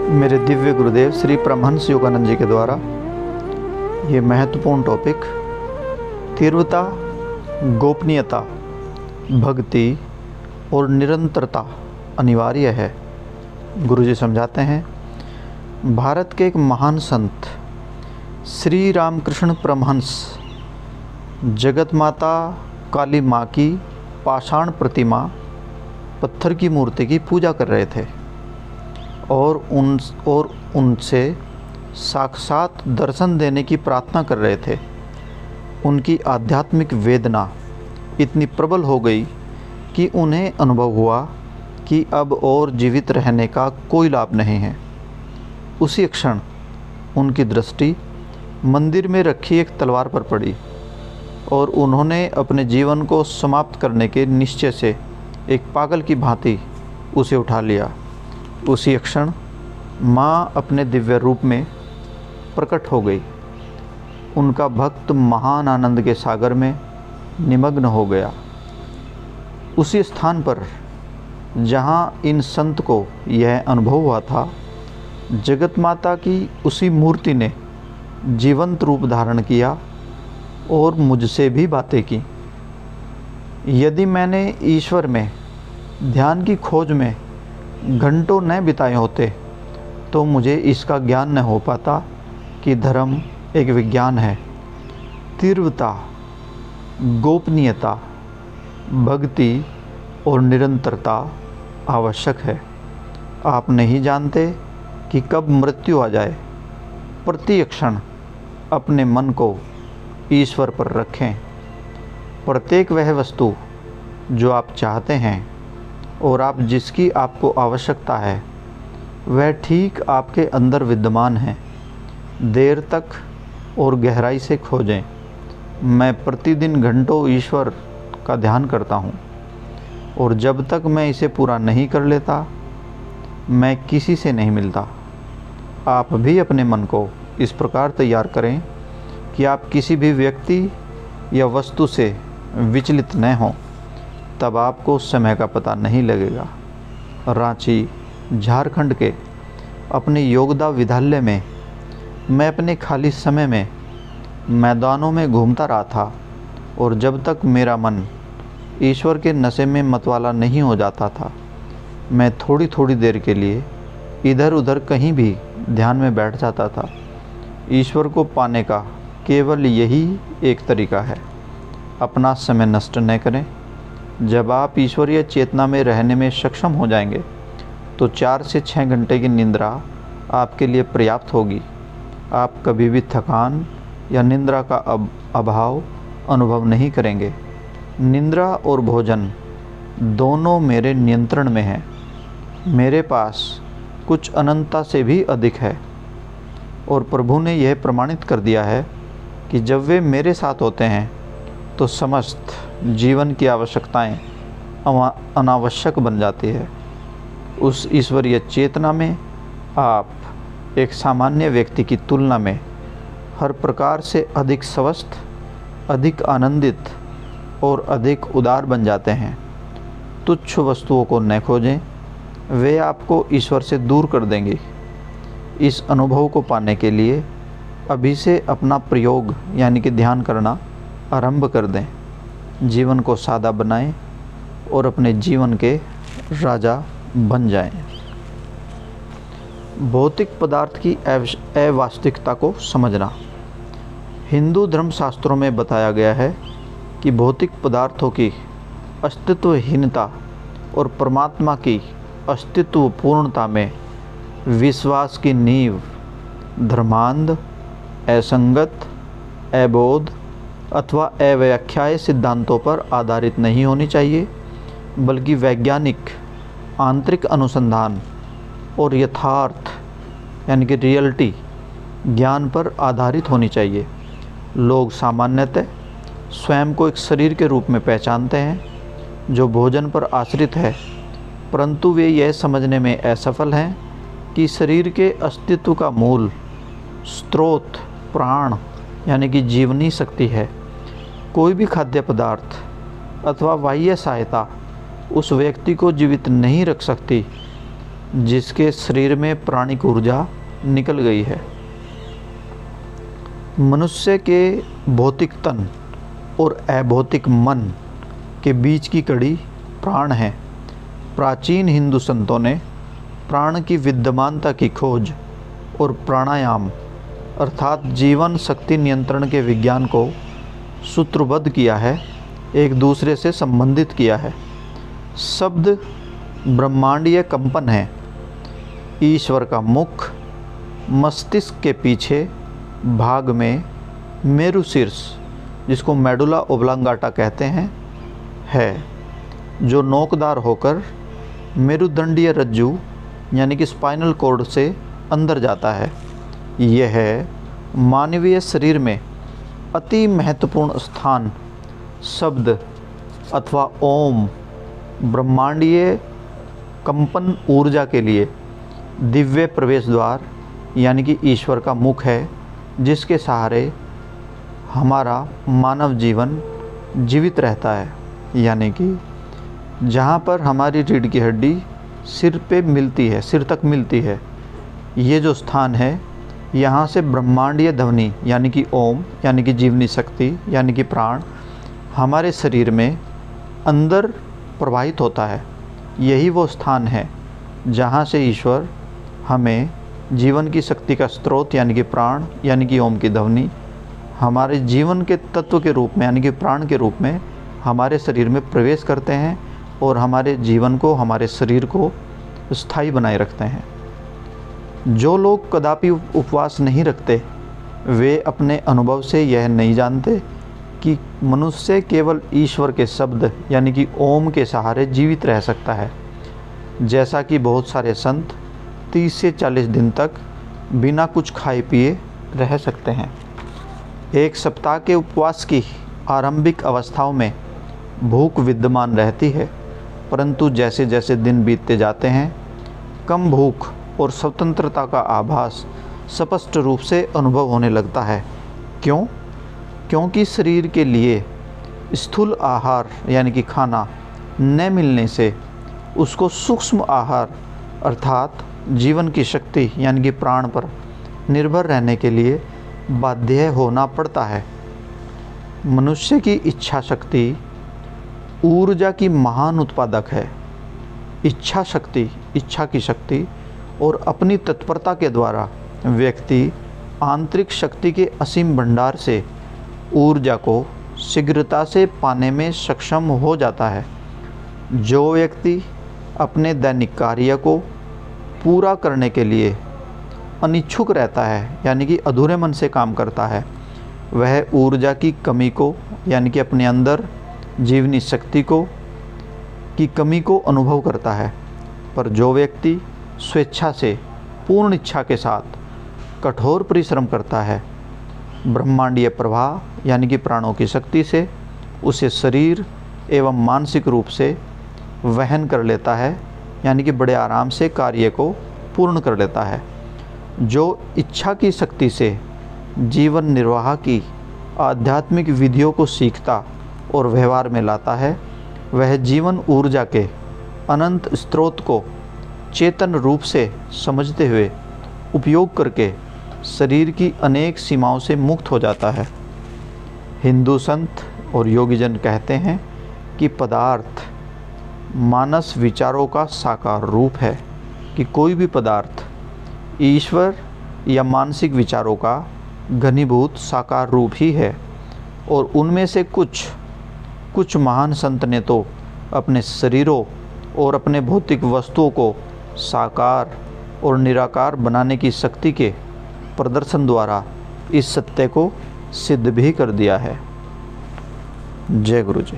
मेरे दिव्य गुरुदेव श्री परमहंस योगानंद जी के द्वारा ये महत्वपूर्ण टॉपिक तीव्रता, गोपनीयता, भक्ति और निरंतरता अनिवार्य है। गुरु जी समझाते हैं, भारत के एक महान संत श्री रामकृष्ण परमहंस जगत माता काली माँ की पाषाण प्रतिमा, पत्थर की मूर्ति की पूजा कर रहे थे और उनसे साक्षात दर्शन देने की प्रार्थना कर रहे थे। उनकी आध्यात्मिक वेदना इतनी प्रबल हो गई कि उन्हें अनुभव हुआ कि अब और जीवित रहने का कोई लाभ नहीं है। उसी क्षण उनकी दृष्टि मंदिर में रखी एक तलवार पर पड़ी और उन्होंने अपने जीवन को समाप्त करने के निश्चय से एक पागल की भांति उसे उठा लिया। उसी क्षण माँ अपने दिव्य रूप में प्रकट हो गई। उनका भक्त महान आनंद के सागर में निमग्न हो गया। उसी स्थान पर जहाँ इन संत को यह अनुभव हुआ था, जगत माता की उसी मूर्ति ने जीवंत रूप धारण किया और मुझसे भी बातें की। यदि मैंने ईश्वर में ध्यान की खोज में घंटों न बिताए होते तो मुझे इसका ज्ञान न हो पाता कि धर्म एक विज्ञान है। तीव्रता, गोपनीयता, भक्ति और निरंतरता आवश्यक है। आप नहीं जानते कि कब मृत्यु आ जाए। प्रति क्षण अपने मन को ईश्वर पर रखें। प्रत्येक वह वस्तु जो आप चाहते हैं और आप जिसकी आपको आवश्यकता है, वह ठीक आपके अंदर विद्यमान है। देर तक और गहराई से खोजें। मैं प्रतिदिन घंटों ईश्वर का ध्यान करता हूँ और जब तक मैं इसे पूरा नहीं कर लेता, मैं किसी से नहीं मिलता। आप भी अपने मन को इस प्रकार तैयार करें कि आप किसी भी व्यक्ति या वस्तु से विचलित न हों, तब आपको समय का पता नहीं लगेगा। रांची, झारखंड के अपने योगदा विद्यालय में मैं अपने खाली समय में मैदानों में घूमता रहा था और जब तक मेरा मन ईश्वर के नशे में मतवाला नहीं हो जाता था, मैं थोड़ी थोड़ी देर के लिए इधर उधर कहीं भी ध्यान में बैठ जाता था। ईश्वर को पाने का केवल यही एक तरीका है। अपना समय नष्ट न करें। जब आप ईश्वरीय चेतना में रहने में सक्षम हो जाएंगे तो 4 से 6 घंटे की निद्रा आपके लिए पर्याप्त होगी। आप कभी भी थकान या निद्रा का अभाव अनुभव नहीं करेंगे। निद्रा और भोजन दोनों मेरे नियंत्रण में हैं। मेरे पास कुछ अनंतता से भी अधिक है और प्रभु ने यह प्रमाणित कर दिया है कि जब वे मेरे साथ होते हैं तो समस्त जीवन की आवश्यकताएं अनावश्यक बन जाती है। उस ईश्वरीय चेतना में आप एक सामान्य व्यक्ति की तुलना में हर प्रकार से अधिक स्वस्थ, अधिक आनंदित और अधिक उदार बन जाते हैं। तुच्छ वस्तुओं को न खोजें, वे आपको ईश्वर से दूर कर देंगी। इस अनुभव को पाने के लिए अभी से अपना प्रयोग यानी कि ध्यान करना आरंभ कर दें। जीवन को सादा बनाएं और अपने जीवन के राजा बन जाएं। भौतिक पदार्थ की अवास्तविकता को समझना। हिंदू धर्मशास्त्रों में बताया गया है कि भौतिक पदार्थों की अस्तित्वहीनता और परमात्मा की अस्तित्व पूर्णता में विश्वास की नींव धर्मांध, असंगत, अबोध अथवा अव्याख्याय सिद्धांतों पर आधारित नहीं होनी चाहिए, बल्कि वैज्ञानिक आंतरिक अनुसंधान और यथार्थ यानी कि रियलिटी ज्ञान पर आधारित होनी चाहिए। लोग सामान्यतः स्वयं को एक शरीर के रूप में पहचानते हैं जो भोजन पर आश्रित है, परंतु वे यह समझने में असफल हैं कि शरीर के अस्तित्व का मूल स्रोत प्राण यानी कि जीवनी शक्ति है। कोई भी खाद्य पदार्थ अथवा बाह्य सहायता उस व्यक्ति को जीवित नहीं रख सकती जिसके शरीर में प्राणिक ऊर्जा निकल गई है। मनुष्य के भौतिक तन और अभौतिक मन के बीच की कड़ी प्राण है। प्राचीन हिंदू संतों ने प्राण की विद्यमानता की खोज और प्राणायाम अर्थात जीवन शक्ति नियंत्रण के विज्ञान को सूत्रबद्ध किया है, एक दूसरे से संबंधित किया है। शब्द ब्रह्मांडीय कंपन है। ईश्वर का मुख मस्तिष्क के पीछे भाग में मेरु शीर्ष, जिसको मेडुला ओब्लांगाटा कहते हैं, है, जो नोकदार होकर मेरुदंडीय रज्जु यानी कि स्पाइनल कॉर्ड से अंदर जाता है। यह मानवीय शरीर में अति महत्वपूर्ण स्थान शब्द अथवा ओम ब्रह्मांडीय कंपन ऊर्जा के लिए दिव्य प्रवेश द्वार यानी कि ईश्वर का मुख है, जिसके सहारे हमारा मानव जीवन जीवित रहता है। यानी कि जहाँ पर हमारी रीढ़ की हड्डी सिर पे मिलती है, सिर तक मिलती है, ये जो स्थान है, यहाँ से ब्रह्मांडीय ध्वनि यानी कि ओम यानी कि जीवनी शक्ति यानी कि प्राण हमारे शरीर में अंदर प्रवाहित होता है। यही वो स्थान है जहाँ से ईश्वर हमें जीवन की शक्ति का स्रोत यानी कि प्राण यानी कि ओम की ध्वनि हमारे जीवन के तत्व के रूप में यानी कि प्राण के रूप में हमारे शरीर में प्रवेश करते हैं और हमारे जीवन को, हमारे शरीर को स्थायी बनाए रखते हैं। जो लोग कदापि उपवास नहीं रखते, वे अपने अनुभव से यह नहीं जानते कि मनुष्य केवल ईश्वर के शब्द यानी कि ओम के सहारे जीवित रह सकता है। जैसा कि बहुत सारे संत 30 से 40 दिन तक बिना कुछ खाए पिए रह सकते हैं। एक सप्ताह के उपवास की आरंभिक अवस्थाओं में भूख विद्यमान रहती है, परंतु जैसे जैसे दिन बीतते जाते हैं कम भूख और स्वतंत्रता का आभास स्पष्ट रूप से अनुभव होने लगता है। क्यों? क्योंकि शरीर के लिए स्थूल आहार यानी कि खाना न मिलने से उसको सूक्ष्म आहार अर्थात जीवन की शक्ति यानी कि प्राण पर निर्भर रहने के लिए बाध्य होना पड़ता है। मनुष्य की इच्छा शक्ति ऊर्जा की महान उत्पादक है। इच्छा शक्ति, इच्छा की शक्ति और अपनी तत्परता के द्वारा व्यक्ति आंतरिक शक्ति के असीम भंडार से ऊर्जा को शीघ्रता से पाने में सक्षम हो जाता है। जो व्यक्ति अपने दैनिक कार्य को पूरा करने के लिए अनिच्छुक रहता है यानी कि अधूरे मन से काम करता है, वह ऊर्जा की कमी को यानी कि अपने अंदर जीवनी शक्ति की कमी को अनुभव करता है। पर जो व्यक्ति स्वेच्छा से पूर्ण इच्छा के साथ कठोर परिश्रम करता है, ब्रह्मांडीय प्रवाह यानी कि प्राणों की शक्ति से उसे शरीर एवं मानसिक रूप से वहन कर लेता है, यानी कि बड़े आराम से कार्य को पूर्ण कर लेता है। जो इच्छा की शक्ति से जीवन निर्वाह की आध्यात्मिक विधियों को सीखता और व्यवहार में लाता है, वह जीवन ऊर्जा के अनंत स्रोत को चेतन रूप से समझते हुए उपयोग करके शरीर की अनेक सीमाओं से मुक्त हो जाता है। हिंदू संत और योगीजन कहते हैं कि पदार्थ मानस विचारों का साकार रूप है, कि कोई भी पदार्थ ईश्वर या मानसिक विचारों का घनीभूत साकार रूप ही है। और उनमें से कुछ महान संत ने तो अपने शरीरों और अपने भौतिक वस्तुओं को साकार और निराकार बनाने की शक्ति के प्रदर्शन द्वारा इस सत्य को सिद्ध भी कर दिया है। जय गुरु जी।